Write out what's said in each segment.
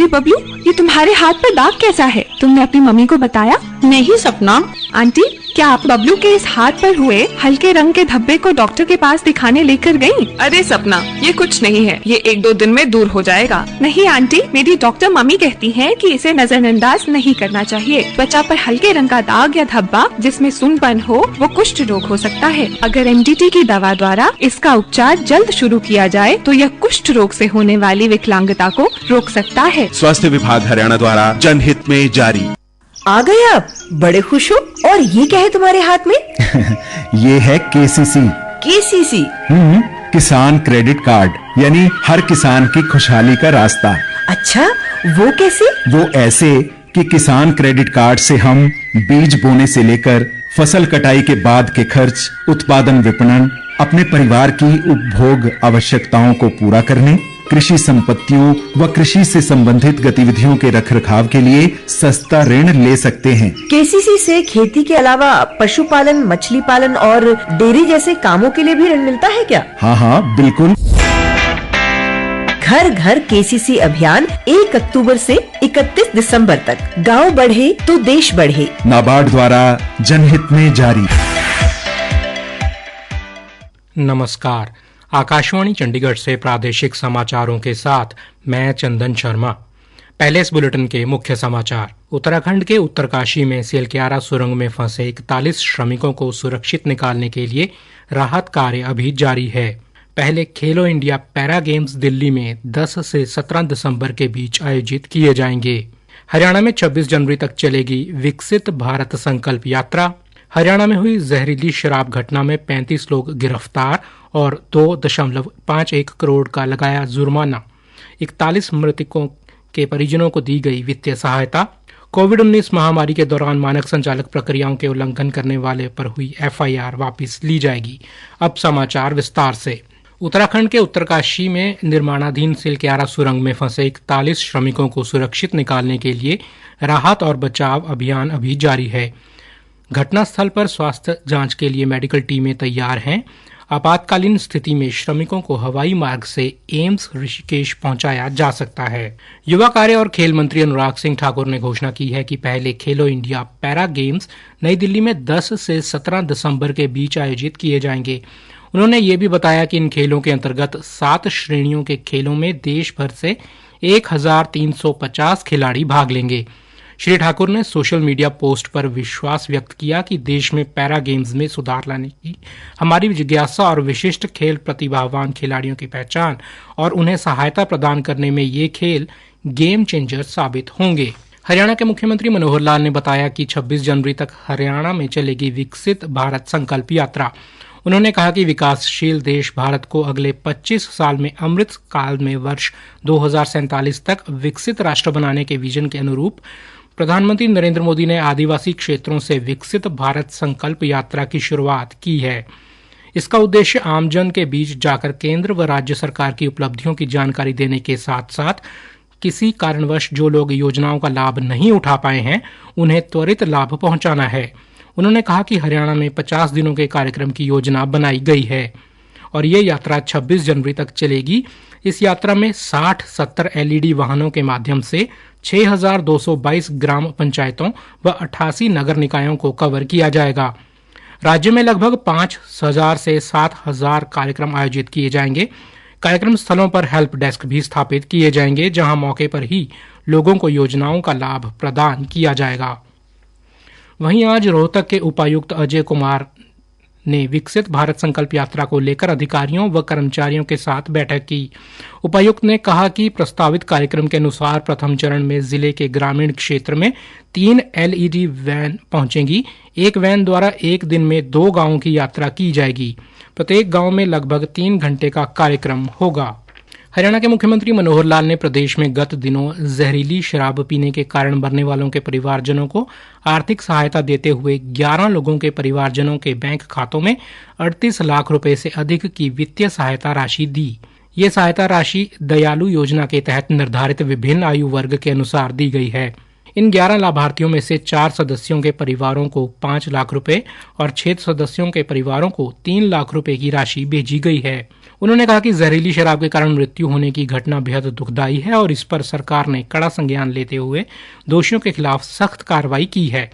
बबलू, ये तुम्हारे हाथ पर दाग कैसा है? तुमने अपनी मम्मी को बताया? नहीं सपना। आंटी, क्या आप बबलू के इस हाथ पर हुए हल्के रंग के धब्बे को डॉक्टर के पास दिखाने लेकर गयी? अरे सपना, ये कुछ नहीं है, ये 1-2 दिन में दूर हो जाएगा। नहीं आंटी, मेरी डॉक्टर मम्मी कहती है कि इसे नजरअंदाज नहीं करना चाहिए। त्वचा पर हल्के रंग का दाग या धब्बा जिसमें सुनपन हो, वो कुष्ठ रोग हो सकता है। अगर MDT की दवा द्वारा इसका उपचार जल्द शुरू किया जाए तो यह कुष्ठ रोग से होने वाली विकलांगता को रोक सकता है। स्वास्थ्य विभाग हरियाणा द्वारा जनहित में जारी। आ गए आप, बड़े खुश हो। और ये क्या है तुम्हारे हाथ में? ये है KCC। KCC? किसान क्रेडिट कार्ड, यानी हर किसान की खुशहाली का रास्ता। अच्छा, वो कैसे? वो ऐसे कि किसान क्रेडिट कार्ड से हम बीज बोने से लेकर फसल कटाई के बाद के खर्च, उत्पादन, विपणन, अपने परिवार की उपभोग आवश्यकताओं को पूरा करने, कृषि संपत्तियों व कृषि से संबंधित गतिविधियों के रखरखाव के लिए सस्ता ऋण ले सकते हैं। KCC से खेती के अलावा पशुपालन, मछली पालन और डेयरी जैसे कामों के लिए भी ऋण मिलता है क्या? हाँ, बिल्कुल। घर घर KCC अभियान 1 अक्टूबर से 31 दिसंबर तक। गांव बढ़े तो देश बढ़े। नाबार्ड द्वारा जनहित में जारी। नमस्कार, आकाशवाणी चंडीगढ़ से प्रादेशिक समाचारों के साथ मैं चंदन शर्मा। पहले इस बुलेटिन के मुख्य समाचार। उत्तराखंड के उत्तरकाशी में सेलक्यारा सुरंग में फंसे 41 श्रमिकों को सुरक्षित निकालने के लिए राहत कार्य अभी जारी है। पहले खेलो इंडिया पैरा गेम्स दिल्ली में 10 से 17 दिसंबर के बीच आयोजित किए जाएंगे। हरियाणा में 26 जनवरी तक चलेगी विकसित भारत संकल्प यात्रा। हरियाणा में हुई जहरीली शराब घटना में 35 लोग गिरफ्तार और 2.51 करोड़ का लगाया जुर्माना। 41 मृतकों के परिजनों को दी गई वित्तीय सहायता। कोविड-19 महामारी के दौरान मानक संचालक प्रक्रियाओं के उल्लंघन करने वाले पर हुई FIR वापस ली जाएगी। अब समाचार विस्तार से। उत्तराखंड के उत्तरकाशी में निर्माणाधीन सेलक्यारा सुरंग में फंसे 41 श्रमिकों को सुरक्षित निकालने के लिए राहत और बचाव अभियान अभी जारी है। घटनास्थल पर स्वास्थ्य जांच के लिए मेडिकल टीमें तैयार हैं। आपातकालीन स्थिति में श्रमिकों को हवाई मार्ग से एम्स ऋषिकेश पहुंचाया जा सकता है। युवा कार्य और खेल मंत्री अनुराग सिंह ठाकुर ने घोषणा की है कि पहले खेलो इंडिया पैरा गेम्स नई दिल्ली में 10 से 17 दिसंबर के बीच आयोजित किए जाएंगे। उन्होंने ये भी बताया कि इन खेलों के अंतर्गत 7 श्रेणियों के खेलों में देश भर से 1350 खिलाड़ी भाग लेंगे। श्री ठाकुर ने सोशल मीडिया पोस्ट पर विश्वास व्यक्त किया कि देश में पैरा गेम्स में सुधार लाने की हमारी जिज्ञासा और विशिष्ट खेल प्रतिभावान खिलाड़ियों की पहचान और उन्हें सहायता प्रदान करने में ये खेल गेम चेंजर साबित होंगे। हरियाणा के मुख्यमंत्री मनोहर लाल ने बताया कि 26 जनवरी तक हरियाणा में चलेगी विकसित भारत संकल्प यात्रा। उन्होंने कहा कि विकासशील देश भारत को अगले 25 साल में अमृत काल में वर्ष 2047 तक विकसित राष्ट्र बनाने के विजन के अनुरूप प्रधानमंत्री नरेंद्र मोदी ने आदिवासी क्षेत्रों से विकसित भारत संकल्प यात्रा की शुरुआत की है। इसका उद्देश्य आमजन के बीच जाकर केंद्र व राज्य सरकार की उपलब्धियों की जानकारी देने के साथ साथ किसी कारणवश जो लोग योजनाओं का लाभ नहीं उठा पाए हैं उन्हें त्वरित लाभ पहुंचाना है। उन्होंने कहा कि हरियाणा में 50 दिनों के कार्यक्रम की योजना बनाई गई है और ये यात्रा 26 जनवरी तक चलेगी। इस यात्रा में 60-70 LED वाहनों के माध्यम से 6222 ग्राम पंचायतों व 88 नगर निकायों को कवर किया जाएगा। राज्य में लगभग 5000 से 7000 कार्यक्रम आयोजित किए जाएंगे। कार्यक्रम स्थलों पर हेल्प डेस्क भी स्थापित किए जाएंगे जहां मौके पर ही लोगों को योजनाओं का लाभ प्रदान किया जाएगा। वहीं आज रोहतक के उपायुक्त अजय कुमार ने विकसित भारत संकल्प यात्रा को लेकर अधिकारियों व कर्मचारियों के साथ बैठक की। उपायुक्त ने कहा कि प्रस्तावित कार्यक्रम के अनुसार प्रथम चरण में जिले के ग्रामीण क्षेत्र में 3 LED वैन पहुंचेंगी। एक वैन द्वारा एक दिन में 2 गांवों की यात्रा की जाएगी। प्रत्येक गांव में लगभग 3 घंटे का कार्यक्रम होगा। हरियाणा के मुख्यमंत्री मनोहर लाल ने प्रदेश में गत दिनों जहरीली शराब पीने के कारण मरने वालों के परिवारजनों को आर्थिक सहायता देते हुए 11 लोगों के परिवारजनों के बैंक खातों में 38 लाख रुपए से अधिक की वित्तीय सहायता राशि दी। ये सहायता राशि दयालु योजना के तहत निर्धारित विभिन्न आयु वर्ग के अनुसार दी गई है। इन 11 लाभार्थियों में से 4 सदस्यों के परिवारों को 5 लाख रुपए और 6 सदस्यों के परिवारों को 3 लाख रुपए की राशि भेजी गई है। उन्होंने कहा कि जहरीली शराब के कारण मृत्यु होने की घटना बेहद दुखदायी है और इस पर सरकार ने कड़ा संज्ञान लेते हुए दोषियों के खिलाफ सख्त कार्रवाई की है।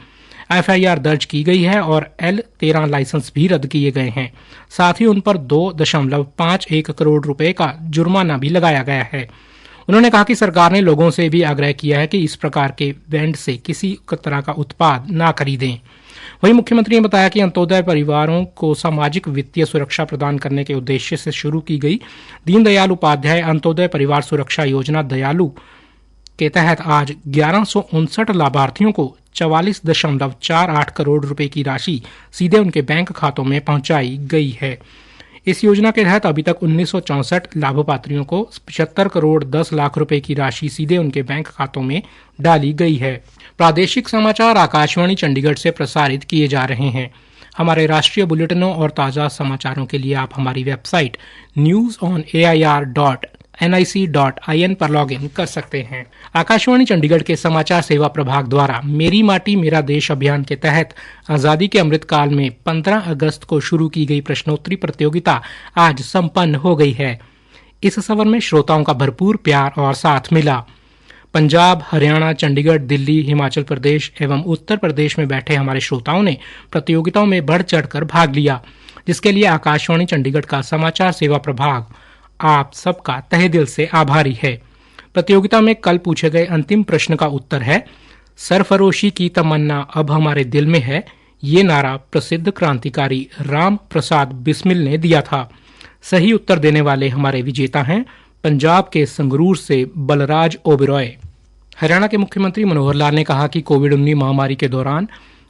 एफआईआर दर्ज की गई है और L13 लाइसेंस भी रद्द किए गए हैं। साथ ही उन पर 2.51 करोड़ रुपए का जुर्माना भी लगाया गया है। उन्होंने कहा कि सरकार ने लोगों से भी आग्रह किया है कि इस प्रकार के बैंड से किसी तरह का उत्पाद ना खरीदें। वहीं मुख्यमंत्री ने बताया कि अंत्योदय परिवारों को सामाजिक वित्तीय सुरक्षा प्रदान करने के उद्देश्य से शुरू की गई दीनदयाल उपाध्याय अंत्योदय परिवार सुरक्षा योजना दयालु के तहत आज 1159 लाभार्थियों को 44.48 करोड़ रुपए की राशि सीधे उनके बैंक खातों में पहुंचाई गई है। इस योजना के तहत अभी तक 1964 लाभपात्रियों को 75 करोड़ 10 लाख रुपए की राशि सीधे उनके बैंक खातों में डाली गई है। प्रादेशिक समाचार आकाशवाणी चंडीगढ़ से प्रसारित किए जा रहे हैं। हमारे राष्ट्रीय बुलेटिनों और ताज़ा समाचारों के लिए आप हमारी वेबसाइट news.air.nic.in पर लॉगिन कर सकते हैं। आकाशवाणी चंडीगढ़ के समाचार सेवा प्रभाग द्वारा मेरी माटी मेरा देश अभियान के तहत आजादी के अमृत काल में 15 अगस्त को शुरू की गई प्रश्नोत्तरी प्रतियोगिता आज संपन्न हो गई है। इस सफर में श्रोताओं का भरपूर प्यार और साथ मिला। पंजाब, हरियाणा, चंडीगढ़, दिल्ली, हिमाचल प्रदेश एवं उत्तर प्रदेश में बैठे हमारे श्रोताओं ने प्रतियोगिताओं में बढ़ चढ़कर भाग लिया, जिसके लिए आकाशवाणी चंडीगढ़ का समाचार सेवा प्रभाग आप सबका तहे दिल से आभारी है। प्रतियोगिता में कल पूछे गए अंतिम प्रश्न का उत्तर है, सरफरोशी की तमन्ना अब हमारे दिल में है। ये नारा प्रसिद्ध क्रांतिकारी राम प्रसाद बिस्मिल ने दिया था। सही उत्तर देने वाले हमारे विजेता हैं पंजाब के संगरूर से बलराज ओबेरॉय। हरियाणा के मुख्यमंत्री मनोहर लाल ने कहा कि कोविड-19 महामारी के दौरान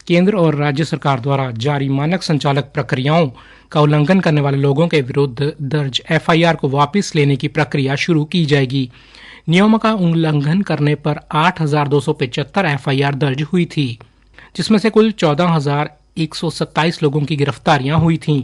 केंद्र और राज्य सरकार द्वारा जारी मानक संचालक प्रक्रियाओं का उल्लंघन करने वाले लोगों के विरुद्ध दर्ज एफआईआर को वापस लेने की प्रक्रिया शुरू की जाएगी। नियमों का उल्लंघन करने पर 8,275 एफआईआर दर्ज हुई थी, जिसमें से कुल 14,127 लोगों की गिरफ्तारियां हुई थीं।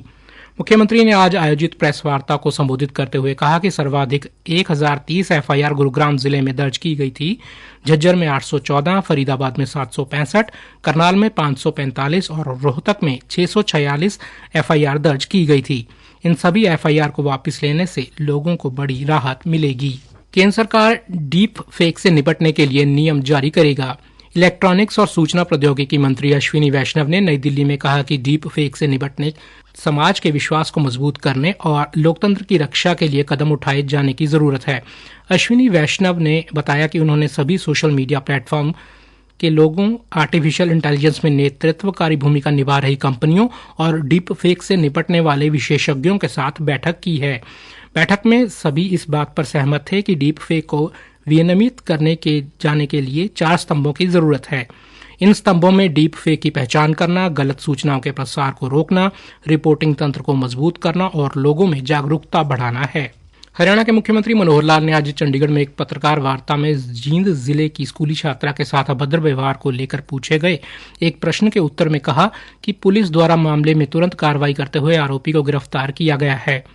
मुख्यमंत्री ने आज आयोजित प्रेस वार्ता को संबोधित करते हुए कहा कि सर्वाधिक 1030 एफआईआर गुरुग्राम जिले में दर्ज की गई थी, झज्जर में 814, फरीदाबाद में 765, करनाल में 545 और रोहतक में 646 एफआईआर दर्ज की गई थी। इन सभी एफआईआर को वापस लेने से लोगों को बड़ी राहत मिलेगी। केंद्र सरकार डीप फेक से निपटने के लिए नियम जारी करेगा। इलेक्ट्रॉनिक्स और सूचना प्रौद्योगिकी मंत्री अश्विनी वैष्णव ने नई दिल्ली में कहा कि डीप फेक से निपटने, समाज के विश्वास को मजबूत करने और लोकतंत्र की रक्षा के लिए कदम उठाए जाने की जरूरत है। अश्विनी वैष्णव ने बताया कि उन्होंने सभी सोशल मीडिया प्लेटफॉर्म के लोगों, आर्टिफिशियल इंटेलिजेंस में नेतृत्वकारी भूमिका निभा रही कंपनियों और डीप फेक से निपटने वाले विशेषज्ञों के साथ बैठक की है। बैठक में सभी इस बात पर सहमत थे कि डीप फेक को विनियमित करने के जाने के लिए 4 स्तंभों की जरूरत है। इन स्तंभों में डीप फेक की पहचान करना, गलत सूचनाओं के प्रसार को रोकना, रिपोर्टिंग तंत्र को मजबूत करना और लोगों में जागरूकता बढ़ाना है। हरियाणा के मुख्यमंत्री मनोहर लाल ने आज चंडीगढ़ में एक पत्रकार वार्ता में जींद जिले की स्कूली छात्रा के साथ अभद्र व्यवहार को लेकर पूछे गए एक प्रश्न के उत्तर में कहा कि पुलिस द्वारा मामले में तुरंत कार्रवाई करते हुए आरोपी को गिरफ्तार किया गया है।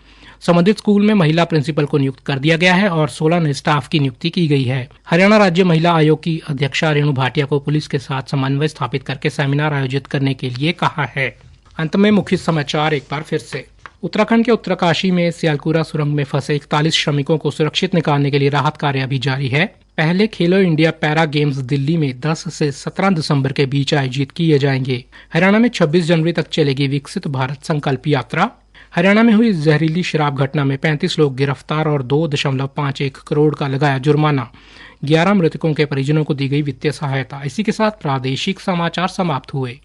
संबंधित स्कूल में महिला प्रिंसिपल को नियुक्त कर दिया गया है और 16 नए स्टाफ की नियुक्ति की गई है। हरियाणा राज्य महिला आयोग की अध्यक्षा रेणु भाटिया को पुलिस के साथ समन्वय स्थापित करके सेमिनार आयोजित करने के लिए कहा है। अंत में मुख्य समाचार एक बार फिर से। उत्तराखंड के उत्तरकाशी में सियालकुरा सुरंग में फंसे 41 श्रमिकों को सुरक्षित निकालने के लिए राहत कार्य अभी जारी है। पहले खेलो इंडिया पैरा गेम्स दिल्ली में 10 से 17 दिसंबर के बीच आयोजित किए जाएंगे। हरियाणा में 26 जनवरी तक चलेगी विकसित भारत संकल्प यात्रा। हरियाणा में हुई जहरीली शराब घटना में 35 लोग गिरफ्तार और 2.51 करोड़ का लगाया जुर्माना। 11 मृतकों के परिजनों को दी गई वित्तीय सहायता। इसी के साथ प्रादेशिक समाचार समाप्त हुए।